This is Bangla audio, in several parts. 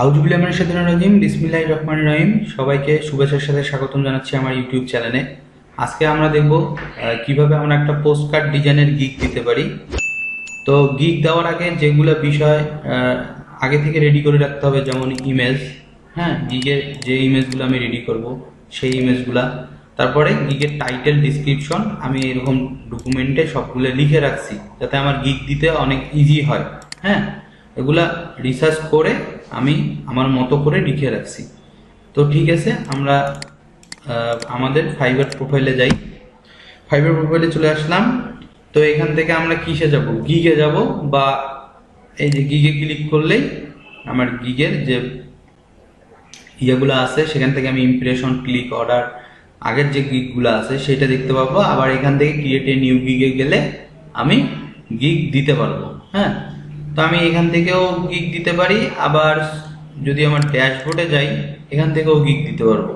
আউযুবিল্লাহি মিনাশ শাইতানির রাজিম বিসমিল্লাহির রহমানির রহিম। সবাইকে শুভেচ্ছার সাথে স্বাগতম জানাচ্ছি আমার ইউটিউব চ্যানেলে। আজকে আমরা দেখব কিভাবে আমরা একটা পোস্ট কার্ড ডিজাইনের গিগ দিতে পারি। তো গিগ দেওয়ার আগে যেগুলো বিষয় আগে থেকে রেডি করে রাখতে হবে, যেমন ইমেজ। হ্যাঁ, গিগের যে ইমেজগুলো আমি রেডি করব সেই ইমেজগুলা, তারপরে গিগের টাইটেল, ডিসক্রিপশন আমি এরকম ডকুমেন্টে সবগুলো লিখে রাখছি যাতে আমার গিগ দিতে অনেক ইজি হয়। হ্যাঁ, এগুলা রিসার্চ করে আমি আমার মতো করে লিখে রাখছি। তো ঠিক আছে, আমরা আমাদের ফাইবার প্রোফাইলে যাই। ফাইবার প্রোফাইলে চলে আসলাম। তো এখান থেকে আমরা কিসে যাব, গিগে যাব, বা এই যে গিগে ক্লিক করলেই আমার গিগের যে ইয়েগুলো আছে সেখান থেকে আমি ইমপ্রেশন, ক্লিক, অর্ডার, আগের যে গিগগুলো আছে সেটা দেখতে পাবো। আবার এখান থেকে ক্রিয়েট এ নিউ গিগে গেলে আমি গিগ দিতে পারবো। হ্যাঁ, তো আমি এখান থেকেও গিগ দিতে পারি, আবার যদি আমার ড্যাশবোর্ডে যাই এখান থেকেও গিগ দিতে পারবো।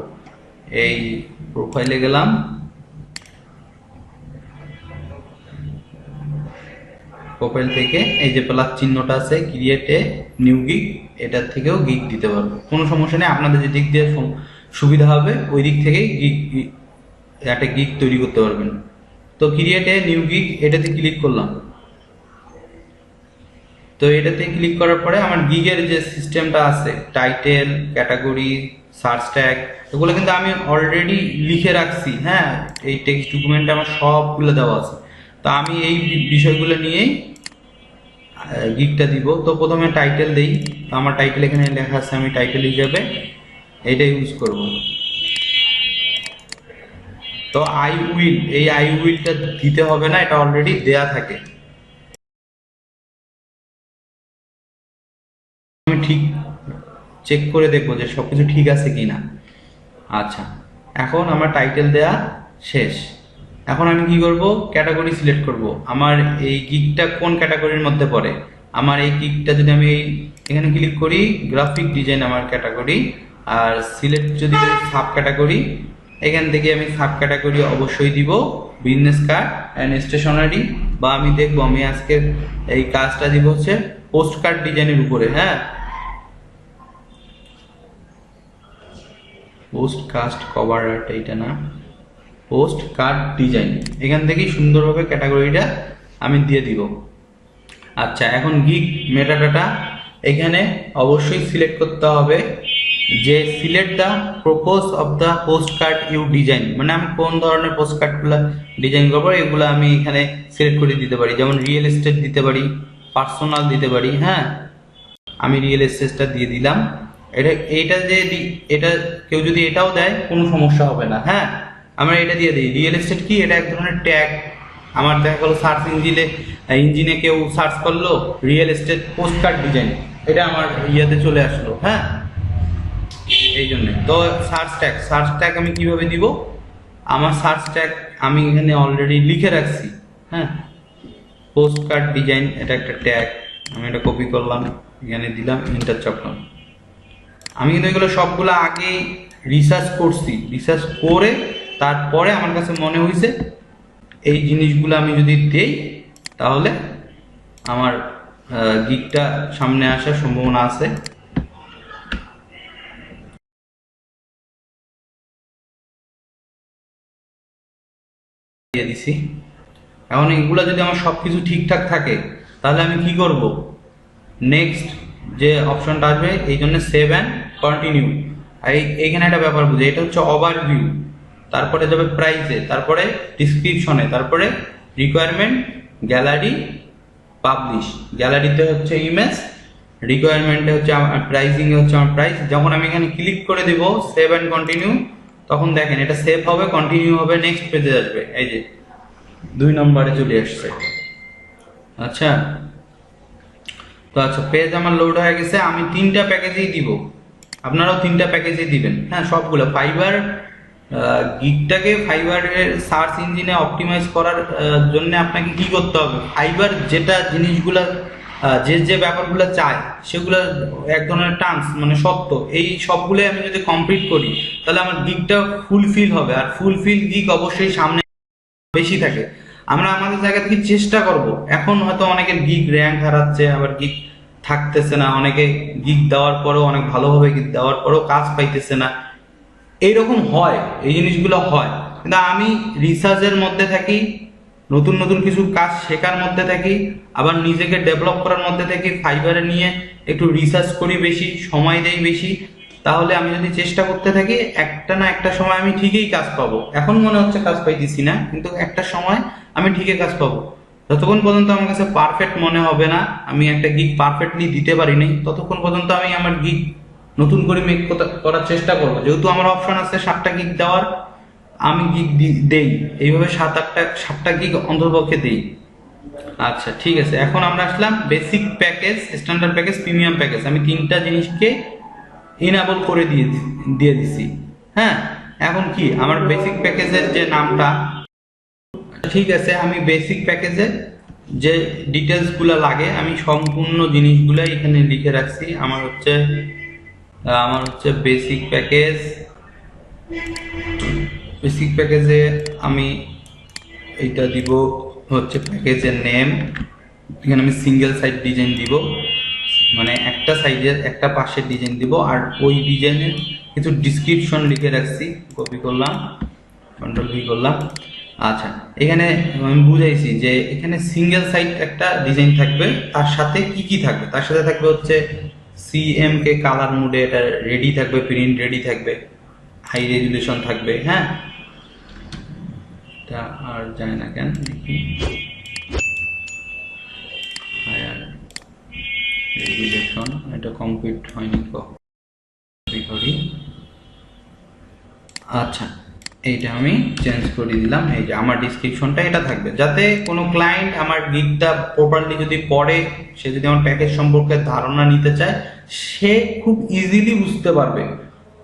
এই প্রোফাইলে গেলাম, প্রোফাইল থেকে এই যে প্লাস চিহ্নটা আছে, ক্রিয়েট এ নিউ গিগ, এটার থেকেও গিগ দিতে পারবো। কোনো সমস্যা নেই, আপনাদের যে দিক দিয়ে সুবিধা হবে ওই দিক থেকেই গিগ একটা গিগ তৈরি করতে পারবেন। তো ক্রিয়েট এ নিউ গিগ এটাতে ক্লিক করলাম। তো এটাতে ক্লিক করার পরে আমার গিগের যে সিস্টেমটা আছে, টাইটেল, ক্যাটাগরি, সার্চ ট্যাগ, এগুলো কিন্তু আমি অলরেডি লিখে রাখছি। হ্যাঁ, এই টেক্সট ডকুমেন্টে আমার সবগুলো দেওয়া আছে। তো আমি এই বিষয়গুলো নিয়েই গিগটা দিব। তো প্রথমে টাইটেল দেই। তো আমার টাইটেল এখানে লেখা আছে, আমি টাইটেল হিসেবে এইটা ইউজ করব। তো আই উইল, এই আই উইলটা দিতে হবে না, এটা অলরেডি দেয়া থাকে। আমি ঠিক চেক করে দেখবো যে সবকিছু ঠিক আছে কিনা। আচ্ছা, এখন আমার টাইটেল দেয়া শেষ। এখন আমি কি করব, ক্যাটাগরি সিলেক্ট করব। আমার এই গিগটা কোন ক্যাটাগরির মধ্যে পড়ে। আমার এই গিগটা যদি আমি এখানে ক্লিক করি, গ্রাফিক ডিজাইন আমার ক্যাটাগরি, আর সিলেক্ট যদি সাব ক্যাটাগরি, এখান থেকে আমি সাব ক্যাটাগরি অবশ্যই দিব বিজনেস কার্ড অ্যান্ড স্টেশনারি। বা আমি দেখবো, আমি আজকে এই কাজটা দিব হচ্ছে পোস্ট কার্ড ডিজাইনের উপরে। হ্যাঁ, পোস্ট কাস্ট কভার আর্ট, এইটা না, পোস্ট কার্ড ডিজাইন। এখান থেকেই সুন্দরভাবে ক্যাটাগরিটা আমি দিয়ে দিব। আচ্ছা, এখন গিগ মেটাডাটা এখানে অবশ্যই সিলেক্ট করতে হবে যে select the purpose of the post card you design, মানে আমি কোন ধরনের পোস্ট কার্ডগুলো ডিজাইন করবো এগুলো আমি এখানে সিলেক্ট করে দিতে পারি। যেমন রিয়েল এস্টেট দিতে পারি, পার্সোনাল দিতে পারি। হ্যাঁ, আমি রিয়েল এস্টেটটা দিয়ে দিলাম। এইটা যে এটা কেউ যদি এটাও দেয় কোনো সমস্যা হবে না। হ্যাঁ, আমরা এটা দিয়ে দিই। রিয়েল এস্টেট কি, এটা এক ধরনের ট্যাগ। আমার দেখা গেলো সার্চ ইঞ্জিনে কেউ সার্চ করলো real estate post card design, এটা আমার ইয়েতে চলে আসলো। হ্যাঁ, এই জন্য তো সার্চ ট্যাগ আমি কিভাবে দিব, আমার সার্চ ট্যাগ আমি এখানে অলরেডি লিখে রাখছি। হ্যাঁ, পোস্ট কার্ড ডিজাইন, এটা একটা ট্যাগ, আমি এটা কপি করলাম, এখানে দিলাম, এন্টার চাপলাম। আমি কিন্তু এগুলো সবগুলো আগে রিসার্চ করছি, রিসার্চ করে তারপরে আমার কাছে মনে হয়েছে এই জিনিসগুলো আমি যদি দেই তাহলে আমার গিগটা সামনে আসার সম্ভাবনা আছে। দিয়ে দিছি। এখন এগুলো যদি আমার সবকিছু ঠিকঠাক থাকে তাহলে আমি কি করব, নেক্সট যে অপশনটা আসবে, এই জন্য সেভ অ্যান্ড কন্টিনিউ। এইখানে একটা ব্যাপার বুঝে, এটা হচ্ছে ওভারভিউ, তারপরে যাবে প্রাইসে, তারপরে ডিসক্রিপশনে, তারপরে রিকোয়ারমেন্ট, গ্যালারি, পাবলিশ। গ্যালারিতে হচ্ছে ইমেজ, রিকোয়ারমেন্টে হচ্ছে আমার প্রাইসিং, হচ্ছে আমার প্রাইস। যখন আমি এখানে ক্লিক করে দিব সেভ অ্যান্ড কন্টিনিউ, তখন দেখেন এটা সেভ হবে, কন্টিনিউ হবে, নেক্সট পেজে আসবে। এই যে 2 নম্বরে চলে আসছে। আচ্ছা, তো আচ্ছা, পেজ আমার লোড হয়ে গেছে। আমি 3টা প্যাকেজেই দিব, আপনারাও 3টা প্যাকেজই দিবেন। হ্যাঁ, সবগুলো ফাইবার গিগটাকে ফাইবারের সার্চ ইঞ্জিনে অপটিমাইজ করার জন্য আপনাকে কি করতে হবে, ফাইবার যেটা জিনিসগুলা যে ব্যাপারগুলো চায় সেগুলো এক ধরনের টার্মস, মানে সত্য, এই সবগুলো আমি যদি কমপ্লিট করি তাহলে আমার গিগটা ফুলফিল হবে। আর ফুলফিল গিগ অবশ্যই সামনে বেশি থাকে। আমরা আমাদের জায়গা থেকে চেষ্টা করব। এখন হয়তো অনেকের গিগ র্যাঙ্ক হারাচ্ছে, আবার গিগ থাকতেছে না, অনেকে গিগ দেওয়ার পরেও অনেক ভালোভাবে গিগ দেওয়ার পরেও কাজ পাইতেছে না, এইরকম হয়, এই জিনিসগুলো হয়। কিন্তু আমি রিসার্চের মধ্যে থাকি, নতুন নতুন কিছু কাজ শেখার মধ্যে থাকি, আবার নিজেকে ডেভেলপ করার মধ্যে থাকি, ফাইবারে নিয়ে একটু রিসার্চ করি বেশি, সময় দেই বেশি। তাহলে আমি যদি চেষ্টা করতে থাকি, একটা না একটা সময় আমি ঠিকই কাজ পাবো। এখন মনে হচ্ছে কাজ পাইতেছি না, কিন্তু একটা সময় আমি ঠিকই কাজ পাবো। যতক্ষণ পর্যন্ত আমার কাছে পারফেক্ট মনে হবে না, আমি একটা গিগ পারফেক্টলি দিতে পারি নাই, ততক্ষণ পর্যন্ত আমি আমার গিগ নতুন করে মেক করার চেষ্টা করবো। যেহেতু আমার অপশন আছে 7টা গিগ দেওয়ার, আমি গিগ দেই এইভাবে 7টা গিগ অন্ততপক্ষে দেই। আচ্ছা ঠিক আছে, এখন আমরা আসলাম basic package, standard package, premium package. আমি 3টা জিনিসকে ইনাবল করে দিয়ে দিছি। হ্যাঁ, এখন কি আমার বেসিক প্যাকেজের যে নামটা, ঠিক আছে, আমি বেসিক প্যাকেজের যে ডিটেলস গুলো লাগে আমি সম্পূর্ণ জিনিসগুলো এখানে লিখে রাখছি। আমার হচ্ছে বেসিক প্যাকেজে আমি এইটা দিব হচ্ছে প্যাকেজের নেম। এখানে আমি সিঙ্গেল সাইড ডিজাইন দিব, মানে একটা সাইডের একটা পাশের ডিজাইন দিব, আর ওই ডিজাইনের কিছু ডিসক্রিপশন লিখে রাখছি, কপি করলাম, কন্ট্রোল ভি করলাম। আচ্ছা, এখানে আমি বুঝাইছি যে এখানে সিঙ্গেল সাইড একটা ডিজাইন থাকবে, তার সাথে কি কি থাকবে, তার সাথে থাকবে হচ্ছে সিএমকে কালার মোডে এটা রেডি থাকবে, প্রিন্ট রেডি থাকবে, হাই রেজুলেশন থাকবে। হ্যাঁ, এটা আর যায় না কেন দেখি, হায়ার রেজুলেশন, এটা কমপ্লিট হয়নি, করি। আচ্ছা, এইটা আমি চেঞ্জ করে দিলাম। এই যে আমার ডিসক্রিপশনটা এটা থাকবে, যাতে কোনো ক্লায়েন্ট আমার গিগটা প্রপারলি যদি পড়ে, সে যদি আমার প্যাকেজ সম্পর্কে ধারণা নিতে চায়, সে খুব ইজিলি বুঝতে পারবে।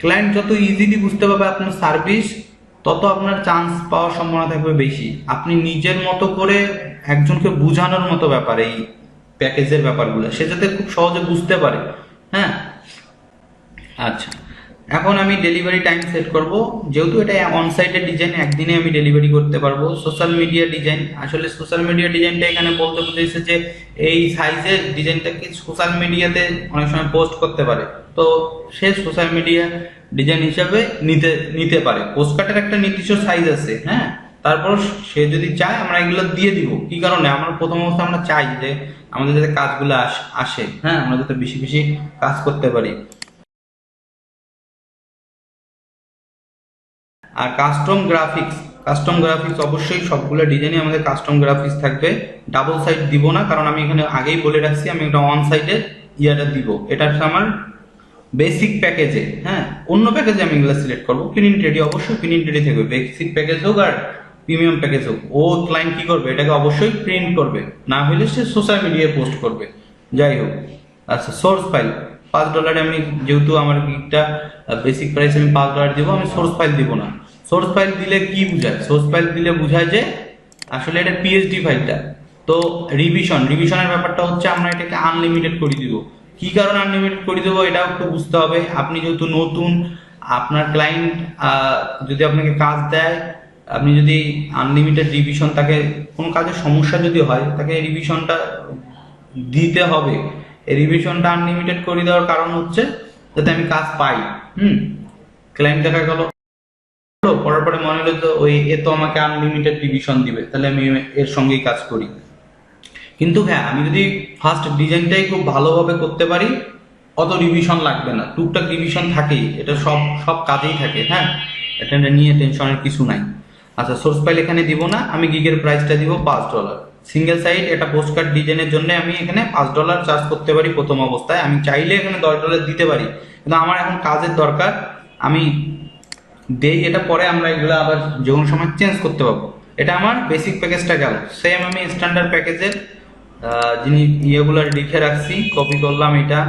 ক্লায়েন্ট যত ইজিলি বুঝতে পারবে আপনার সার্ভিস, তত আপনার চান্স পাওয়ার সম্ভাবনা থাকবে বেশি। আপনি নিজের মতো করে একজনকে বোঝানোর মতো ব্যাপার এই প্যাকেজের ব্যাপারগুলো, সে যাতে খুব সহজে বুঝতে পারে। হ্যাঁ, আচ্ছা, এখন আমি ডেলিভারি টাইম সেট করব। যেহেতু এটা অনসাইটের ডিজাইন, একদিনে আমি ডেলিভারি করতে পারবো। সোশ্যাল মিডিয়া ডিজাইন, আসলে সোশ্যাল মিডিয়া ডিজাইনটা এখানে বলতে বুঝেছে যে এই সাইজের ডিজাইনটাকে সোশ্যাল মিডিয়াতে অনেক সময় পোস্ট করতে পারে, তো সে সোশ্যাল মিডিয়া ডিজাইন হিসাবে নিতে পারে। পোস্টকার্টের একটা নির্দিষ্ট সাইজ আছে। হ্যাঁ, তারপর সে যদি চায় আমরা এগুলো দিয়ে দিব। কি কারণে? আমরা প্রথম অবস্থা আমরা চাই যে আমাদের যাতে কাজগুলো আসে, হ্যাঁ, আমরা যাতে বেশি বেশি কাজ করতে পারি। আর কাস্টম গ্রাফিক্স অবশ্যই সবগুলো ডিজাইনে আমাদের কাস্টম গ্রাফিক্স থাকবে। ডাবল সাইড দিব না, কারণ আমি এখানে আগেই বলে রাখছি আমি একটা ওয়ান সাইডের ইয়াটা দিব। এটা হচ্ছে আমার বেসিক প্যাকেজে। হ্যাঁ, অন্য প্যাকেজে আমি এগুলো সিলেক্ট করবো। প্রিন্ট রেডি, অবশ্যই প্রিন্ট রেডি থাকবে, বেসিক প্যাকেজ হোক আর প্রিমিয়াম প্যাকেজ হোক। ও ক্লায়েন্ট কি করবে, এটাকে অবশ্যই প্রিন্ট করবে, না হলে সে সোশ্যাল মিডিয়ায় পোস্ট করবে। যাই হোক, আচ্ছা, সোর্স ফাইল $5 আমি, যেহেতু আমার গিগটা বেসিক প্রাইস আমি $5 দিব, আমি সোর্স ফাইল দিব না। সোর্স ফাইল দিলে কি বোঝায়? সোর্স ফাইল দিলে বোঝায় যে আসলে এটা পিএইচডি ফাইলটা। তো রিভিশনের ব্যাপারটা হচ্ছে আমরা এটাকে আনলিমিটেড করে দিব। কি কারণে আনলিমিটেড করে দেবো এটাও একটু বুঝতে হবে। আপনি যেহেতু নতুন, আপনার ক্লায়েন্ট যদি আপনাকে কাজ দেয়, আপনি যদি আনলিমিটেড রিভিশন, তাকে কোনো কাজের সমস্যা যদি হয়, তাকে রিভিশনটা দিতে হবে। এই রিভিশনটা আনলিমিটেড করে দেওয়ার কারণ হচ্ছে যাতে আমি কাজ পাই। ক্লায়েন্ট দেখা গেল পড়ার পরে মনে হলো তো এ তো আমাকে আনলিমিটেড রিভিশন দিবে, তাহলে আমি এর সঙ্গেই কাজ করি। কিন্তু হ্যাঁ, আমি যদি ফার্স্ট ডিজাইনটাই খুব ভালোভাবে করতে পারি, অত রিভিশন লাগবে না। টুকটাক রিভিশন থাকেই, এটা সব কাজেই থাকে। হ্যাঁ, এটা নিয়ে টেনশনের কিছু নাই। আচ্ছা, সোর্স ফাইল এখানে দিব না, আমি গিগের প্রাইসটা দিব $5। সিঙ্গেল সাইড এটা পোস্টকার্ড ডিজাইনের জন্য আমি এখানে $5 চার্জ করতে পারি প্রথম অবস্থায়। আমি চাইলে এখানে $10 দিতে পারি, কিন্তু আমার এখন কাজের দরকার, আমি দেই এটা, পরে আমরা এগুলো আবার যে কোনো সময় চেঞ্জ করতে পারবো। এটা আমার বেসিক প্যাকেজটা গেল। সেম আমি স্ট্যান্ডার্ড প্যাকেজের যিনি ইয়েগুলো লিখে রাখছি, কপি করলাম, এটা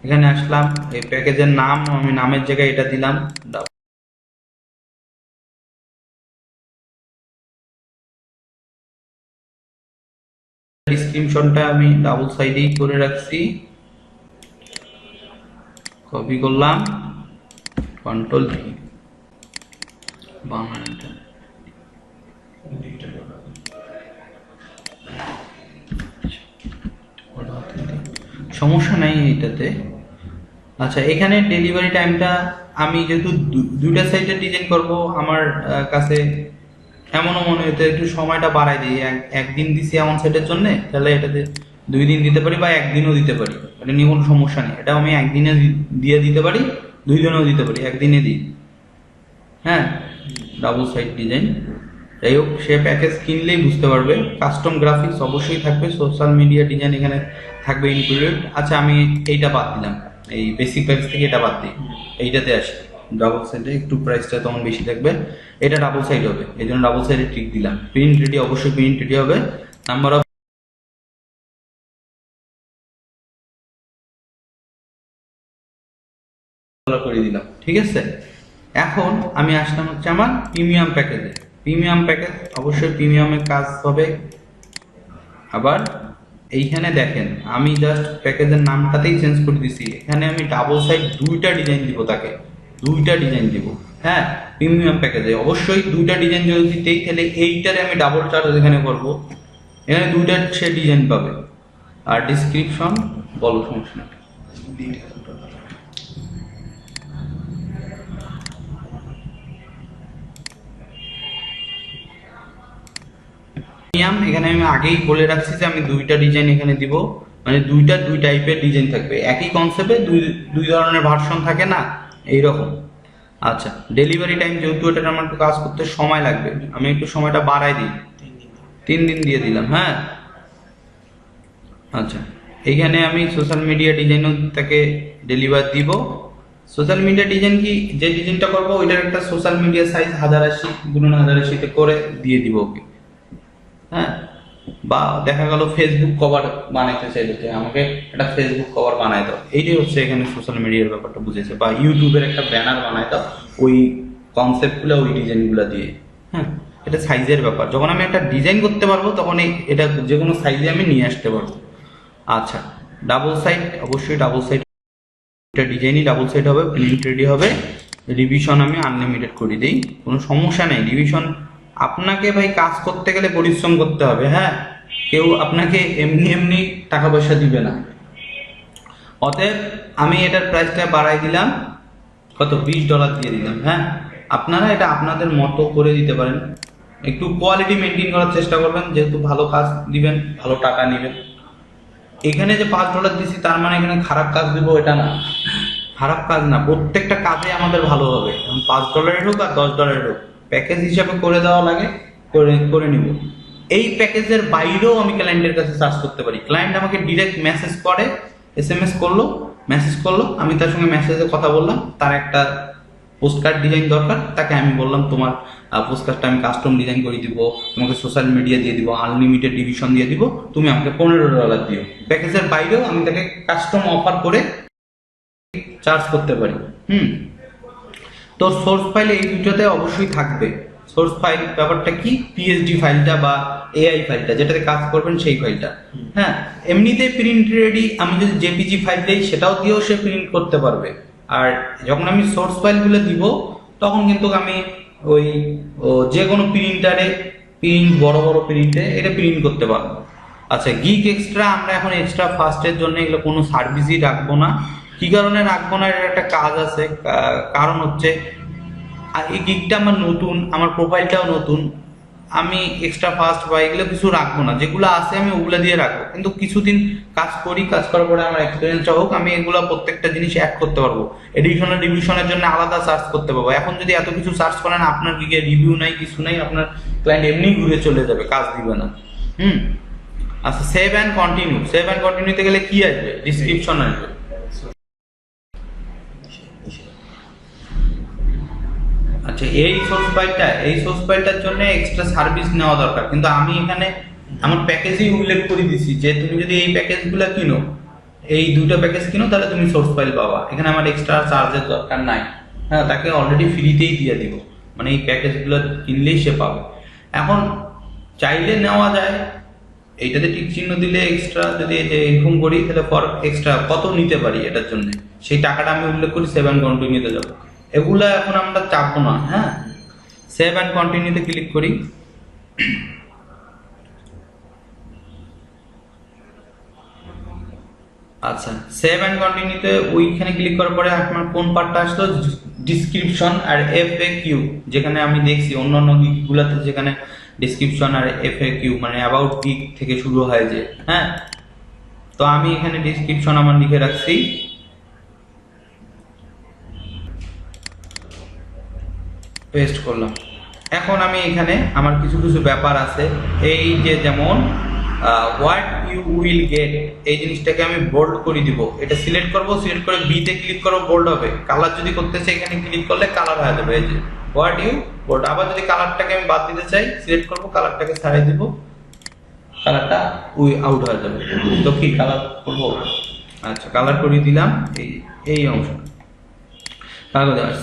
এখানে আসলাম, এই প্যাকেজের নাম আমি নামের জায়গায় এটা দিলাম। ডিসক্রিপশনটা আমি ডাবল সাইডেই করে রাখছি, কপি করলাম, কন্ট্রোল ভি, বাংলাটা সমস্যা নাই এইটাতে। আচ্ছা, এখানে ডেলিভারি টাইমটা আমি যেহেতু দুইটা সাইডে ডিজাইন করব, আমার কাছে এমনও মনে হতো একটু সময়টা বাড়াই দিই। একদিন দিছি এমন সাইডের জন্য, তাহলে এটাতে 2 দিন দিতে পারি বা একদিনও দিতে পারি, এটা নিয়ে কোনো সমস্যা নেই। এটা আমি একদিনে দিয়ে দিতে পারি, 2 দিনেও দিতে পারি, একদিনে দিই। হ্যাঁ, ডাবল সাইড ডিজাইন। যাই হোক, সে প্যাকেজ কিনলেই বুঝতে পারবে। কাস্টম গ্রাফিক্স অবশ্যই থাকবে, সোশ্যাল মিডিয়া ডিজাইন এখানে থাকবে ইনক্লুডেড। আচ্ছা, আমি এইটা বাদ দিলাম, এই বেসিক প্যাকেজ থেকে এটা বাদ দিই, এইটাতে আসি। ডাবল সাইডে একটু প্রাইসটা তখন বেশি থাকবে, এটা ডাবল সাইড হবে, এই জন্য ডাবল সাইডে টিক দিলাম। প্রিন্ট রেডি, অবশ্যই প্রিন্ট রেডি হবে। নাম্বার অফ করে দিলাম, ঠিক আছে। এখন আমি আসলাম হচ্ছে আমার প্রিমিয়াম প্যাকেজে। প্রিমিয়াম প্যাকেজ অবশ্যই প্রিমিয়ামের কাজ হবে। আবার এইখানে দেখেন, আমি জাস্ট প্যাকেজের নামটাতেই চেঞ্জ করে দিছি। এখানে আমি ডাবল সাইড 2টা ডিজাইন দিব, তাকে 2টা ডিজাইন দিব। হ্যাঁ, প্রিমিয়াম প্যাকেজে অবশ্যই 2টা ডিজাইন যদি দিতেই, তাহলে এইটারে আমি ডাবল চার্জ এখানে করবো। এখানে 2টা সে ডিজাইন পাবে। আর ডিসক্রিপশন বলো, সমস্যা নেই। এখানে আমি আগেই বলে রাখছি যে আমি 2টা ডিজাইন এখানে দিব, মানে 2 টাইপের ডিজাইন থাকবে। একই কনসেপ্টে দুই ধরনের ভার্সন থাকে না, এইরকম। আচ্ছা, ডেলিভারি টাইম যেহেতু এটা আমার একটু কাজ করতে সময় লাগবে, আমি একটু সময়টা বাড়াই দিই, 3 দিন দিয়ে দিলাম। হ্যাঁ, আচ্ছা, এইখানে আমি সোশ্যাল মিডিয়া ডিজাইনও তাকে ডেলিভার দিব। সোশ্যাল মিডিয়া ডিজাইন কি, যে ডিজাইনটা করবো ওইটার একটা সোশ্যাল মিডিয়া সাইজ 1080x1080 করে দিয়ে দিব ওকে। হ্যাঁ, বা দেখা গেল ফেসবুক কভার বানাইতে চাইলে যে আমাকে একটা ফেসবুক কভার বানাই দাও, এইটাই হচ্ছে এখানে সোশ্যাল মিডিয়ার ব্যাপারটা বুঝেছে। বা ইউটিউবের একটা ব্যানার বানাই দাও ওই কনসেপ্টগুলো, ওই ডিজাইনগুলো দিয়ে। হ্যাঁ, এটা সাইজের ব্যাপার। যখন আমি একটা ডিজাইন করতে পারবো তখন এটা যে কোনো সাইজে আমি নিয়ে আসতে পারবো। আচ্ছা, ডাবল সাইড, অবশ্যই ডাবল সাইড, এটা ডিজাইনই ডাবল সাইড হবে, প্রিন্ট রেডি হবে। রিভিশন আমি আনলিমিটেড করে দিই, কোনো সমস্যা নেই। রিভিশন আপনাকে ভাই কাজ করতে গেলে পরিশ্রম করতে হবে। হ্যাঁ, কেউ আপনাকে এমনি এমনি টাকা পয়সা দিবে না। অতএব আমি এটার প্রাইসটা বাড়াই দিলাম, কত, $20 দিয়ে দিলাম। হ্যাঁ, আপনারা এটা আপনাদের মতো করে দিতে পারেন, একটু কোয়ালিটি মেনটেন করার চেষ্টা করবেন, যেহেতু ভালো কাজ দিবেন, ভালো টাকা নেবেন। এখানে যে $5 দিছি তার মানে এখানে খারাপ কাজ দিব এটা না, খারাপ কাজ না, প্রত্যেকটা কাজে আমাদের ভালো হবে। $5 হোক আর $10 হোক, প্যাকেজ হিসাবে করে দেওয়া লাগে, করে নিব। এই প্যাকেজের বাইরেও আমি ক্লায়েন্টের কাছে চার্জ করতে পারি। ক্লায়েন্ট আমাকে ডিরেক্ট মেসেজ করে, SMS করলো, মেসেজ করলো, আমি তার সঙ্গে মেসেজে কথা বললাম, তার একটা পোস্ট কার্ড ডিজাইন দরকার, তাকে আমি বললাম তোমার পোস্ট কার্ডটা আমি কাস্টম ডিজাইন করে দিব, তোমাকে সোশ্যাল মিডিয়া দিয়ে দিব, আনলিমিটেড ডিভিশন দিয়ে দিব, তুমি আমাকে $15 দিও। প্যাকেজের বাইরেও আমি তাকে কাস্টম অফার করে চার্জ করতে পারি। তো সোর্স ফাইল এই দুটোতে অবশ্যই থাকবে। সোর্স ফাইল ব্যাপারটা কি, PSD ফাইলটা বা AI ফাইলটা, যেটাতে কাজ করবেন সেই ফাইলটা। হ্যাঁ, এমনিতে প্রিন্ট রেডি আমি যদি JPG ফাইল দিই সেটাও দিয়েও সে প্রিন্ট করতে পারবে। আর যখন আমি সোর্স ফাইলগুলো দিব তখন কিন্তু আমি ওই যে কোনো প্রিন্টারে, বড় বড় প্রিন্টে এটা প্রিন্ট করতে পারবো। আচ্ছা, গিগ এক্সট্রা আমরা এখন এক্সট্রা ফার্স্টের জন্য এগুলো কোনো সার্ভিসই রাখবো না। কি কারণে রাখবো না, এর একটা কাজ আছে। কারণ হচ্ছে এই গিগটা আমার নতুন, আমার প্রোফাইলটাও নতুন, আমি এক্সট্রা ফাস্ট বা এগুলো কিছু রাখবো না। যেগুলো আছে আমি ওগুলো দিয়ে রাখবো, কিন্তু কিছুদিন কাজ করি, কাজ করার পরে আমার এক্সপিরিয়েন্সটা হোক, আমি এগুলো প্রত্যেকটা জিনিস অ্যাড করতে পারবো। এডিশনাল রিভিশনের জন্য আলাদা সার্চ করতে পারবো। এখন যদি এত কিছু সার্চ করেন, আপনার গিগে রিভিউ নাই, কিছু নাই, আপনার ক্লায়েন্ট এমনি ঘুরে চলে যাবে, কাজ দিবে না। আচ্ছা, save and continue. Save and কন্টিনিউতে গেলে কি আসবে, ডিসক্রিপশন আসবে। আচ্ছা, এই সোর্স ফাইলটার জন্য এক্সট্রা সার্ভিস নেওয়া দরকার, কিন্তু আমি এখানে আমার প্যাকেজেই উল্লেখ করে দিছি যে তুমি যদি এই প্যাকেজগুলো কিনো, এই 2টা প্যাকেজ কিনো, তাহলে তুমি সোর্স ফাইল পাবা। এখানে আমার এক্সট্রা চার্জের দরকার নাই। হ্যাঁ, তাকে অলরেডি ফ্রিতেই দিয়ে দিব, মানে এই প্যাকেজগুলো কিনলেই সে পাবে। এখন চাইলে নেওয়া যায়, এইটাতে টিক চিহ্ন দিলে এক্সট্রা, যদি এরকম করি তাহলে ফর এক্সট্রা কত নিতে পারি এটার জন্য, সেই টাকাটা আমি উল্লেখ করি, 7 কন্টিনিউতে যাবো। এগুলা এখন আমরা চাপবো না। হ্যাঁ, সেভ অ্যান্ড কন্টিনিউতে ক্লিক করি। আচ্ছা, সেভ অ্যান্ড কন্টিনিউতে ওইখানে ক্লিক করার পরে আপনার কোন পার্টটা আসলো, ডিসক্রিপশন আর এফএকিউ, যেখানে আমি দেখছি অন্যান্য গিকগুলোতে যেখানে ডিসক্রিপশন আর এফএকিউ মানে অ্যাবাউট গিক থেকে শুরু হয় যে, হ্যাঁ। তো আমি এখানে ডিসক্রিপশন আমার লিখে রাখছি, পেস্ট করলাম। এখন আমি এখানে আমার কিছু কিছু ব্যাপার আছে, এই যে যেমন হোয়াট ইউ উইল গেট, এই জিনিসটাকে আমি বোল্ড করে দিব। এটা সিলেক্ট করব, সিলেক্ট করে বি তে ক্লিক করব, বোল্ড হবে। কালার যদি করতে চাই এখানে ক্লিক করলে কালার হয়ে যাবে, এই যে হোয়াট ইউ বোল্ড। আবার যদি কালারটাকে আমি বাদ দিতে চাই সিলেক্ট করব, কালারটাকে ছাড়িয়ে দিব, কালারটা আউট হয়ে যাবে। তো কি কালার করব, আচ্ছা কালার করে দিলাম এই অংশটা।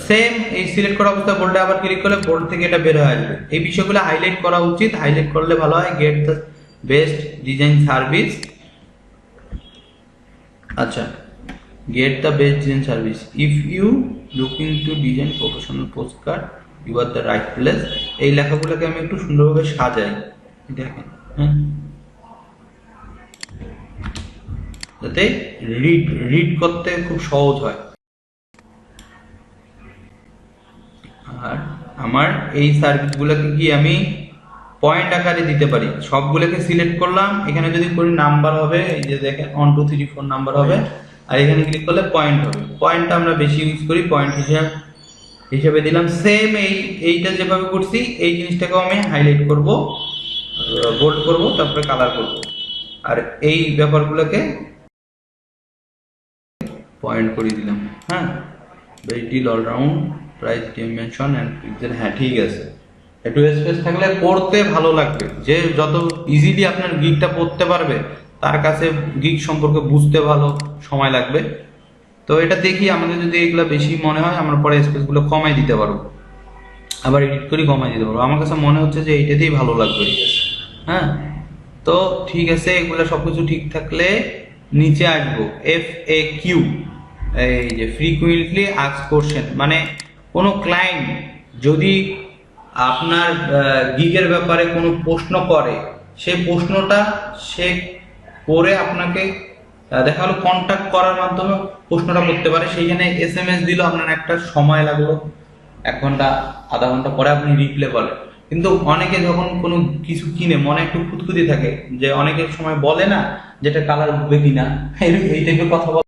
সেম এই সিলেক্ট করা অবস্থা বোল্ডে আবার ক্লিক করলে বোল্ড থেকে এটা বের হয়ে যাবে। এই বিষয়গুলো হাইলাইট করা উচিত, হাইলাইট করলে ভালো হয়। Get the best design service, আচ্ছা get the best design service if you looking to design professional post card you are the right place. এই লেখাগুলোকে আমি একটু সুন্দরভাবে সাজাই, দেখেন, হ্যাঁ, যাতে রিড করতে খুব সহজ হয়। আর আমার এই সার্ভিসগুলোকে কি আমি পয়েন্ট আকারে দিতে পারি, সবগুলোকে সিলেক্ট করলাম, এখানে যদি করি নাম্বার হবে, এই যে দেখেন 1 2 3 4 নাম্বার হবে, আর এখানে ক্লিক করলে পয়েন্ট হবে। পয়েন্টটা আমরা বেশি ইউজ করি, পয়েন্ট হিসেবে দিলাম। সেম এইটা যেভাবে করছি এই জিনিসটাকেও আমি হাইলাইট করব, বোল্ড করব, তারপরে কালার করব, আর এই ব্যাপারগুলোকে পয়েন্ট করে দিলাম। হ্যাঁ, very deal all round price dimension and pixel, হ্যাঁ ঠিক আছে। একটু স্পেস থাকলে পড়তে ভালো লাগবে, যে যত ইজিলি আপনার গিকটা পড়তে পারবে তার কাছে গিক সম্পর্কে বুঝতে ভালো সময় লাগবে। তো এটা দেখি আমাদের যদি এগুলো বেশি মনে হয় আমরা পরে স্পেসগুলো কমাই দিতে পারবো, আবার এডিট করে কমাই দিতে পারবো। আমার কাছে মনে হচ্ছে যে এইটাতেই ভালো লাগবে। হ্যাঁ, তো ঠিক আছে, এগুলো সবকিছু ঠিক থাকলে নিচে আসবো FAQ, এই যে ফ্রিকুয়েন্টলি আস্কড কোশ্চেন, মানে কোনো ক্লায়েন্ট যদি আপনার গিগের ব্যাপারে কোনো প্রশ্ন করে, সেই প্রশ্নটা সে করে আপনাকে দেখা গেলো কন্ট্যাক্ট করার মাধ্যমে প্রশ্নটা করতে পারে। সেইখানে SMS দিল, আপনার একটা সময় লাগলো 1 ঘন্টা আধা ঘন্টা পরে আপনি রিপ্লাই বলেন। কিন্তু অনেকে যখন কোনো কিছু কিনে মনে একটু খুঁতখুঁতি থাকে, যে অনেকের সময় বলে না যেটা কালার উঠবে কিনা, এই টাইপের কথা বলে,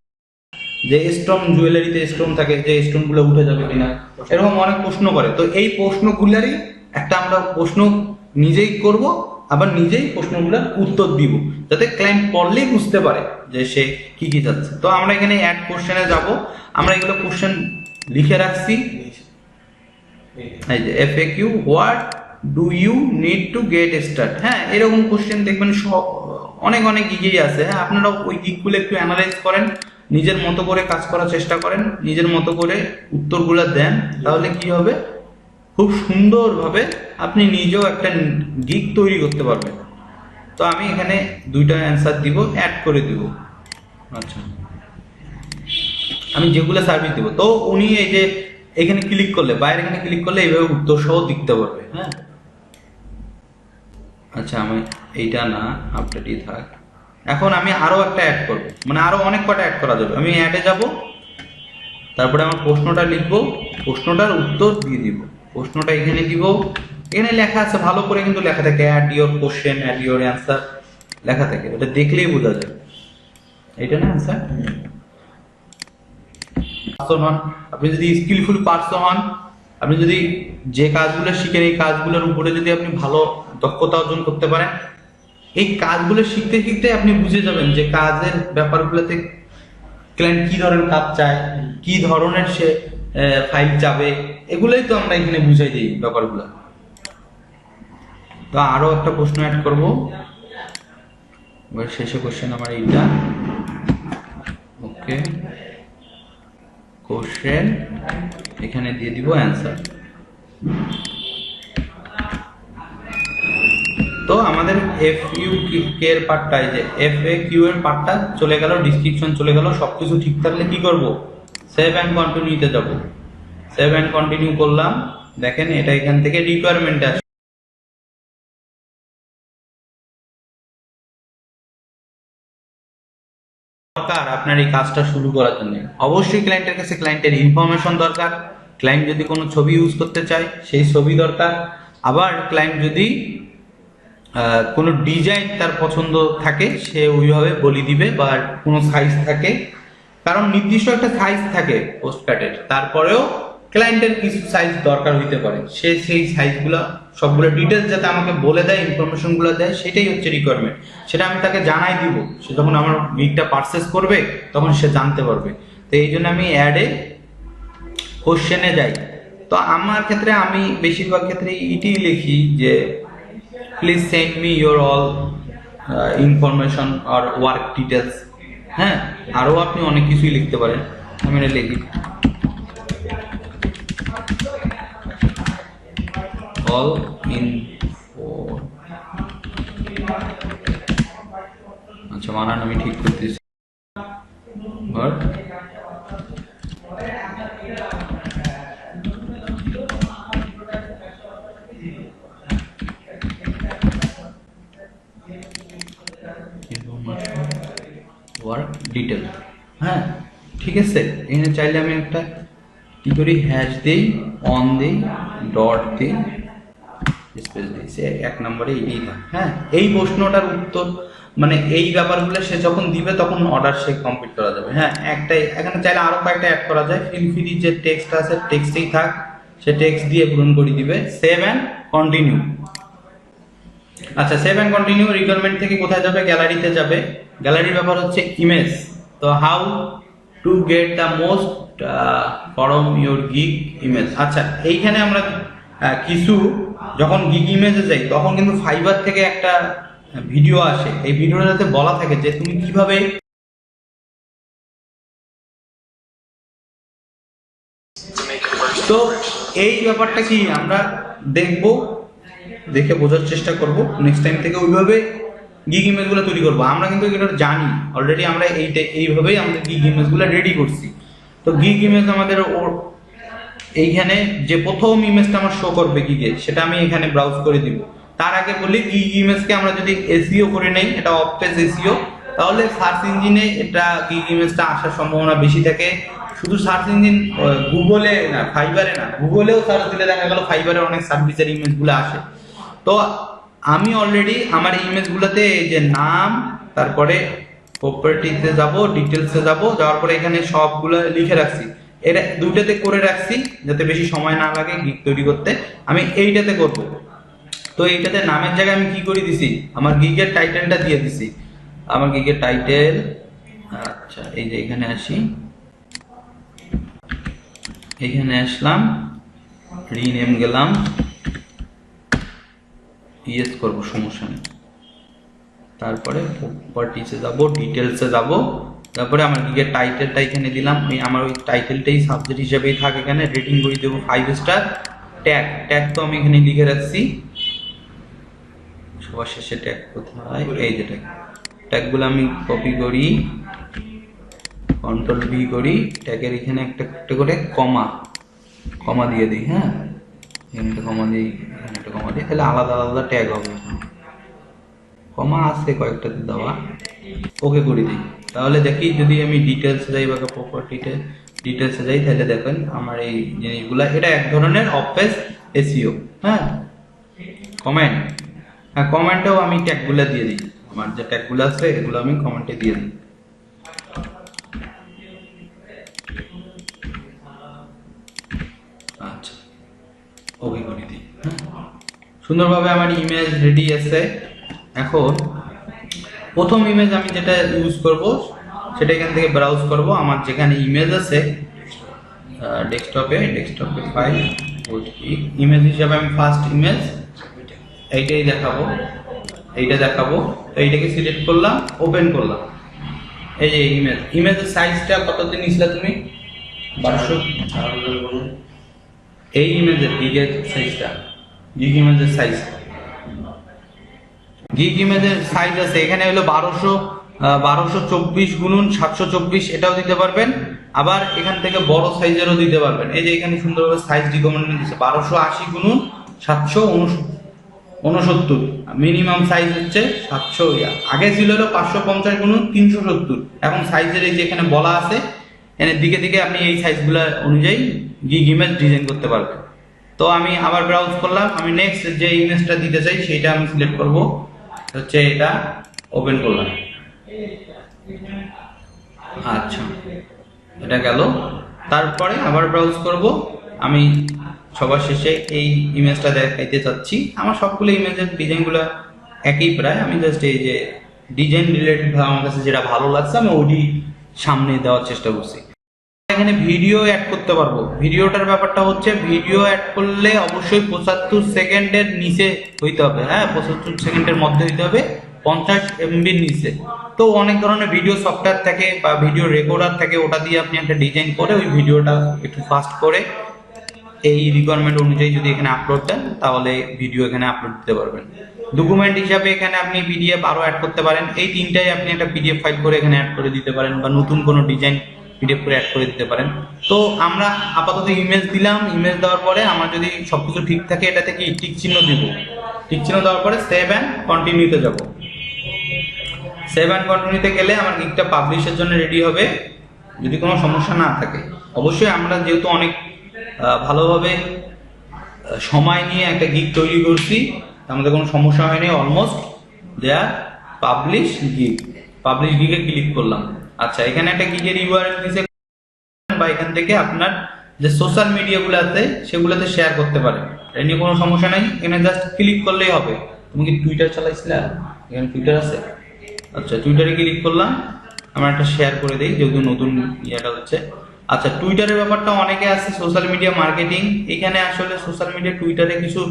যে স্টোন জুয়েলারিতে স্টোন থাকে, যে স্টোন গুলো উঠে যাবে কিনা, এরকম অনেক প্রশ্ন করে। তো এই প্রশ্নগুলারই একটা আমরা প্রশ্ন নিজেই করব, আবার নিজেই প্রশ্নগুলোর উত্তর দিব, যাতে ক্লায়েন্ট পড়লেই বুঝতে পারে যে সে কি কি যাচ্ছে। তো আমরা এখানে অ্যাড কোশ্চেনে যাব, আমরা এগুলো কোশ্চেন লিখে রাখছি। এই যে FAQ, what do you need to get start, হ্যাঁ এরকম কোশ্চেন দেখবেন অনেক অনেক গিগেই আছে। হ্যাঁ, আপনারা ওই গিকগুলো একটু অ্যানালাইজ করেন, নিজের মতো করে কাজ করার চেষ্টা করেন, নিজের মতো করে উত্তরগুলো দেন, তাহলে কি হবে, খুব সুন্দরভাবে আপনি নিজেও একটা গিগ তৈরি করতে পারবেন। তো আমি এখানে 2টা অ্যান্সার দিব, অ্যাড করে দিব। আচ্ছা, আমি যেগুলো সার্ভিস দিব, তো উনি এই যে এখানে ক্লিক করলে, বাইরে এখানে ক্লিক করলে এইভাবে উত্তর সহ দিতে পারবে। হ্যাঁ, আচ্ছা আমি এইটা না, আপডেটই থাক। এখন আমি আরো একটা অ্যাড করব, মানে আরো অনেক কটা অ্যাড করা যাবে। আমি অ্যাডে যাব, তারপরে আমার প্রশ্নটা লিখবো, প্রশ্নটার উত্তর দিয়ে দিব, প্রশ্নটা এখানে দিব। এখানে লেখা আছে, ভালো করে কিন্তু লেখা থাকে, add your question, add your answer লেখা থাকে, এটা দেখলেই বোঝা যায়। এইটা না অ্যান্সার। পার্সন হন, আপনি যদি স্কিলফুল পার্সন হন, আপনি যদি যে কাজগুলো শিখেন এই কাজগুলোর উপরে যদি আপনি ভালো দক্ষতা অর্জন করতে পারেন, এই কাজগুলো শিখতে শিখতে আপনি বুঝে যাবেন যে কাজের ব্যাপারগুলোতে ক্লায়েন্ট কি ধরনের কাজ চায়, কি ধরনের সে ফাইল চাবে, এগুলোই তো আমরা এখানে বুঝাই দিই ব্যাপারগুলো। তো আরো একটা প্রশ্ন অ্যাড করব, এবার শেষে কোশ্চেন আমার এইটা। ওকে, কোশ্চেন এখানে দিয়ে দিব অ্যান্সার। তো আমাদের FAQ এর পার্টটা, এই যে FAQ এর পার্টটা চলে গেল, ডিসক্রিপশন চলে গেল, সবকিছু ঠিক থাকলে কি করব, সেভ অ্যান্ড কন্টিনিউতে যাব। সেভ অ্যান্ড কন্টিনিউ করলাম, দেখেন এটা এখান থেকে রিকোয়ারমেন্ট আসে। দরকার আপনার এই কাজটা শুরু করার জন্য? অবশ্যই ক্লায়েন্টের কাছে ক্লায়েন্টের ইনফরমেশন দরকার, ক্লায়েন্ট যদি কোনো ছবি ইউজ করতে চায় সেই ছবি দরকার, আবার ক্লায়েন্ট যদি কোনো ডিজাইন তার পছন্দ থাকে সে ওইভাবে বলে দিবে, বা কোনো সাইজ থাকে, কারণ নির্দিষ্ট একটা সাইজ থাকে পোস্ট কার্ডের, তারপরেও ক্লায়েন্টের কিছু সাইজ দরকার হইতে পারে, সে সেই সাইজগুলো সবগুলো ডিটেলস যাতে আমাকে বলে দেয়, ইনফরমেশনগুলো দেয়, সেটাই হচ্ছে রিকোয়ারমেন্ট। সেটা আমি তাকে জানাই দিব, সে যখন আমার গিগটা পারচেস করবে তখন সে জানতে পারবে। তো এই জন্য আমি অ্যাডে কোশ্চেনে যাই। তো আমার ক্ষেত্রে আমি বেশিরভাগ ক্ষেত্রে এটাই লিখি যে please send me your all information আর ওয়ার্ক ডিটেলস। হ্যাঁ, আরও আপনি অনেক কিছুই লিখতে পারেন, আমি এটা লিখি all info। আচ্ছা, বানান আমি ঠিক করতেছি। Work detail. হ্যাঁ, ঠিক আছে। এখানে চাইলে আমি একটা কি করি, হ্যাশ দিই, অন দিই, ডট দিই, স্পেস দিয়েছে 1 নম্বরে এই না। হ্যাঁ, এই প্রশ্নটার উত্তর মানে এই ব্যাপারগুলো সে যখন দিবে তখন অর্ডার সে কমপ্লিট করা যাবে। হ্যাঁ, একটাই, এখানে চাইলে আরো কয়েকটা অ্যাড করা যায়। ফিল ফ্রি যে টেক্সট আছে টেক্সটেই থাক, সে টেক্সট দিয়ে পূরণ করে দিবে। Save and continue. আচ্ছা, সেভ অ্যান্ড কন্টিনিউ রিকোয়ারমেন্ট থেকে কোথায় যাবে? গ্যালারিতে যাবে। গ্যালারির ব্যাপার হচ্ছে ইমেজ। তো how to get the most from your gig image. আচ্ছা, এইখানে আমরা কিছু যখন গিগ ইমেজে যাই তখন কিন্তু ফাইবার থেকে একটা ভিডিও আসে, এই ভিডিওটাতে বলা থাকে যে তুমি কিভাবে তো এই ব্যাপারটা কি আমরা দেখবো, দেখে বোঝার চেষ্টা করব, নেক্সট টাইম থেকে ওইভাবে গিগ ইমেজগুলো তৈরি করবো। আমরা কিন্তু এটা জানি অলরেডি, আমরা এইভাবেই আমাদের গিগ ইমেজগুলো রেডি করছি। তো গিগ ইমেজ আমাদের এইখানে যে প্রথম ইমেজটা আমার শো করবে গিগে, সেটা আমি এখানে ব্রাউজ করে দিব। তার আগে বলি গিগ ইমেজকে আমরা যদি এসইও করে নেই, এটা অফ পেজ এসইও, তাহলে সার্চ ইঞ্জিনে এটা গিগ ইমেজটা আসার সম্ভাবনা বেশি থাকে। শুধু সার্চ ইঞ্জিন গুগলে না, ফাইবারে না, গুগলেও সার্চ দিলে দেখা গেল ফাইবারে অনেক সার্ভিসের ইমেজগুলো আসে। তো আমি অলরেডি আমার ইমেজগুলোতে এই যে নাম, তারপরে প্রপার্টিতে যাব, ডিটেলসে যাব, যাওয়ার পরে এখানে সবগুলো লিখে রাখছি। এটা দুইটাতে করে রাখছি যাতে বেশি সময় না লাগে গিগ তৈরি করতে। আমি এইটাতে করব। তো এইটাতে নামের জায়গায় আমি কি করে দিছি, আমার গিগের টাইটেলটা দিয়ে দিছি। আমার গিগের টাইটেল, আচ্ছা এই যে এখানে আসি, এখানে আসলাম, রিনেম গেলাম, ইয়েস করব, সমস্যা নেই। তারপরে প্রপার্টিসে যাব, ডিটেলসে যাব, তারপরে আমার গিগের টাইটেলটা এখানে দিলাম। আমার ওই টাইটেলটাই সাবজেক্ট হিসেবেই থাকে, এখানে রেটিং করে দেবো 5 স্টার। ট্যাগ তো আমি এখানে লিখে রাখছি, সবার শেষে ট্যাগ কোথায়, এই যে ট্যাগগুলো আমি কপি করি, কন্ট্রোল ভি করি, ট্যাগের এখানে একটা করে কমা দিয়ে দিই। হ্যাঁ, এখানে একটা কমা দিই, এখানে একটা কমা দিই, তাহলে আলাদা আলাদা ট্যাগ হবে। কমা আছে কয়েকটাতে দেওয়া, ওকে করে দিই। তাহলে দেখি যদি আমি ডিটেলসে যাই বা প্রপার্টিতে ডিটেলসে যাই, তাহলে দেখেন আমার এই জিনিসগুলা, এটা এক ধরনের অফ পেজ এসইও। হ্যাঁ, কমেন্ট, হ্যাঁ কমেন্টেও আমি ট্যাগগুলো দিয়ে দিই, আমার যে ট্যাগগুলো আছে এগুলো আমি কমেন্টে দিয়ে দিই। আচ্ছা, ওকে করে দিই। সুন্দরভাবে আমার ইমেজ রেডি আছে। এখন প্রথম ইমেজ আমি যেটা ইউজ করব সেটা এখান থেকে ব্রাউজ করব। আমার যেখানে ইমেজ আছে ডেস্কটপে ফাইল, ইমেজ হিসাবে আমি ফার্স্ট ইমেজ এইটাই দেখাবো, এইটা দেখাবো। তো এইটাকে সিলেক্ট করলাম, ওপেন করলাম। এই যে ইমেজের সাইজটা কত দিন নিছিলা তুমি? 1200। এই ইমেজের গিগের সাইজটা, গিগ ইমেজের সাইজ, গিগ ইমেজের সাইজ আছে এখানে হলো 1224 গুণন 724, এটাও দিতে পারবেন। আবার এখান থেকে বড় সাইজেরও দিতে পারবেন। এই যে এখানে সুন্দরভাবে সাইজ রিকমেন্ডেশন দিচ্ছে, 1280 গুণন 69, মিনিমাম সাইজ হচ্ছে 700, আগে ছিল হলো 550 গুণ 370, এখন সাইজের এই যে এখানে বলা আছে এর দিকে দিকে আপনি এই সাইজগুলো অনুযায়ী গিগ ইমেজ ডিজাইন করতে পারবেন। তো আমি আবার ব্রাউজ করলাম, আমি নেক্সট যে ইমেজটা দিতে চাই সেটা আমি সিলেক্ট করব, হচ্ছে এটা ওপেন করলাম। আচ্ছা, এটা গেল। তারপরে আবার ব্রাউজ করব, আমি সবার শেষে এই ইমেজটা দেখাইতে চাচ্ছি। আমার সবগুলো ইমেজের ডিজাইনগুলো একই প্রায়, আমি জাস্ট এই যে ডিজাইন রিলেটেড আমার কাছে যেটা ভালো লাগছে আমি ওইটি সামনে দেওয়ার চেষ্টা করছি। এখানে ভিডিও অ্যাড করতে পারবো। ভিডিওটার ব্যাপারটা হচ্ছে ভিডিও অ্যাড করলে অবশ্যই 75 সেকেন্ডের নিচে হইতে হবে, হ্যাঁ 75 সেকেন্ডের মধ্যে হইতে হবে, 50 MBর নিচে। তো অনেক ধরনের ভিডিও সফটওয়্যার থাকে বা ভিডিও রেকর্ডার থাকে, ওটা দিয়ে আপনি একটা ডিজাইন করে ওই ভিডিওটা একটু ফাস্ট করে এই রিকোয়ারমেন্ট অনুযায়ী যদি এখানে আপলোড দেন তাহলে ভিডিও এখানে আপলোড দিতে পারবেন। ডকুমেন্ট হিসাবে এখানে আপনি পিডিএফ আরও অ্যাড করতে পারেন, এই তিনটাই আপনি একটা পিডিএফ ফাইল করে এখানে অ্যাড করে দিতে পারেন, বা নতুন কোনো ডিজাইন পিডিএফ করে অ্যাড করে দিতে পারেন। তো আমরা আপাতত ইমেজ দিলাম, ইমেজ দেওয়ার পরে আমার যদি সবকিছু ঠিক থাকে এটা থেকে টিক চিহ্ন দিব, টিক চিহ্ন দেওয়ার পরে সেভ অ্যান্ড কন্টিনিউতে যাব। সেভ অ্যান্ড কন্টিনিউতে গেলে আমার গিগটা পাবলিশের জন্য রেডি হবে, যদি কোনো সমস্যা না থাকে। অবশ্যই আমরা যেহেতু অনেক ভালোভাবে সময় নিয়ে একটা গিগ তৈরি করছি, আমাদের কোনো সমস্যা হয়নি। Almost there publish gig, publish গিগে ক্লিক করলাম। আচ্ছা, এখানে একটা গিগের ইউআরএল দিয়েছে, বা এখান থেকে আপনার যে সোশ্যাল মিডিয়াগুলো আছে সেগুলোতে শেয়ার করতে পারেন, এটা নিয়ে কোনো সমস্যা নেই। এখানে জাস্ট ক্লিক করলেই হবে। তুমি কি টুইটার চালাইছিলে? এখানে টুইটার আছে। আচ্ছা, টুইটারে ক্লিক করলাম, আমরা একটা শেয়ার করে দিই যেহেতু নতুন ইয়েটা হচ্ছে। আচ্ছা, টুইটারের ব্যাপারটা অনেকে আছে সোশ্যাল মিডিয়া মার্কেটিং, এখানে আসলে সোশ্যাল মিডিয়া টুইটারে কিছু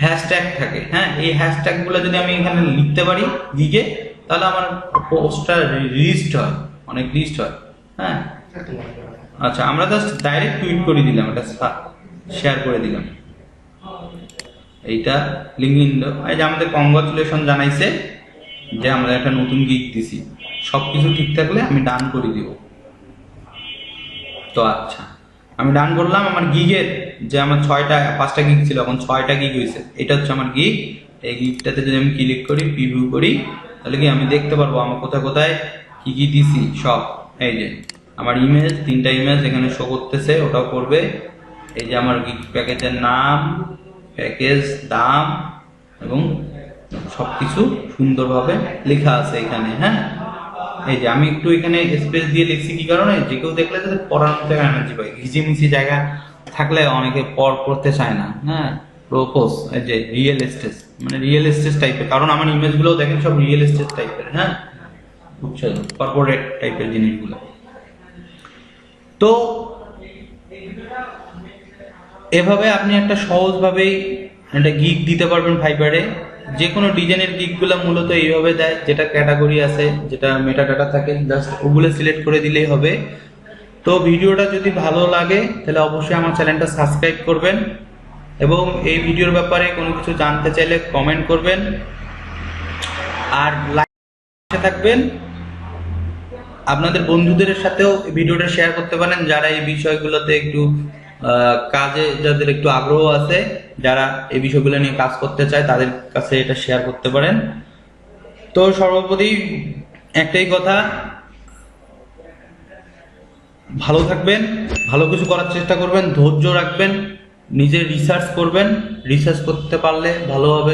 হ্যাশট্যাগ থাকে, হ্যাঁ এই হ্যাশট্যাগুলো যদি আমি এখানে লিখতে পারি গিগে, তাহলে আমার পোস্টটা লিস্ট হয়, অনেক লিস্ট হয়, হ্যাঁ। আচ্ছা, আমরা জাস্ট ডাইরেক্ট টুইট করে দিলাম, এটা শেয়ার করে দিলাম। এইটা লিঙ্কইন, এই যে আমাদের কংগ্রাচুলেশন জানাইছে যে আমরা একটা নতুন গিগ দিছি, সবকিছু ঠিক থাকলে আমি ডান করে দিব। তো আচ্ছা, আমি ডান করলাম। আমার গিগের যে আমার 5টা গিগ ছিল, এখন 6টা গিগ হয়েছে। এটা হচ্ছে আমার গিগ। এই গিগটাতে যদি আমি ক্লিক করি, প্রিভিউ করি, তাহলে কি আমি দেখতে পারবো আমার কোথায় কোথায় কি কি দিছি সব। এই যে আমার ইমেজ, 3টা ইমেজ এখানে শো করতেছে, ওটাও করবে। এই যে আমার গিগ প্যাকেজের নাম, প্যাকেজ, দাম এবং সবকিছু সুন্দরভাবে লেখা আছে এখানে, হ্যাঁ। এই যে আমি একটু এখানে স্পেস দিয়ে লিখছি, কি কারণে যে কেউ দেখলে যাতে পড়ার মতো এনার্জি পায়। ঘিচিমিচি জায়গা থাকলে অনেকে পড়তে চায় না, হ্যাঁ। প্রপোজ, এই যে রিয়েল এস্টেট, মানে রিয়েল এস্টেট টাইপের, কারণ আমার ইমেজগুলো দেখেন সব রিয়েল এস্টেট টাইপের, হ্যাঁ, বুঝছেন, কর্পোরেট টাইপের জিনিসগুলো। তো এভাবে আপনি একটা সহজভাবেই একটা গিগ দিতে পারবেন ফাইবারে। যে কোনো ডিজাইনের গিগগুলো মূলত এইভাবে দেয়, যেটা ক্যাটাগরি আছে, যেটা মেটাডাটা থাকে, জাস্ট ওগুলো সিলেক্ট করে দিলেই হবে। তো ভিডিওটা যদি ভালো লাগে তাহলে অবশ্যই আমার চ্যানেলটা সাবস্ক্রাইব করবেন, এবং এই ভিডিওর ব্যাপারে কোনো কিছু জানতে চাইলে কমেন্ট করবেন, আর লাইক থাকবেন। আপনাদের বন্ধুদের সাথেও ভিডিওটা শেয়ার করতে পারেন, যারা এই বিষয়গুলোতে একটু কাজে, যাদের একটু আগ্রহ আছে, যারা এই বিষয়গুলো নিয়ে কাজ করতে চায়, তাদের কাছে এটা শেয়ার করতে পারেন। তো সর্বোপরি একটাই কথা, ভালো থাকবেন, ভালো কিছু করার চেষ্টা করবেন, ধৈর্য রাখবেন, নিজের রিসার্চ করবেন, রিসার্চ করতে পারলে ভালো হবে।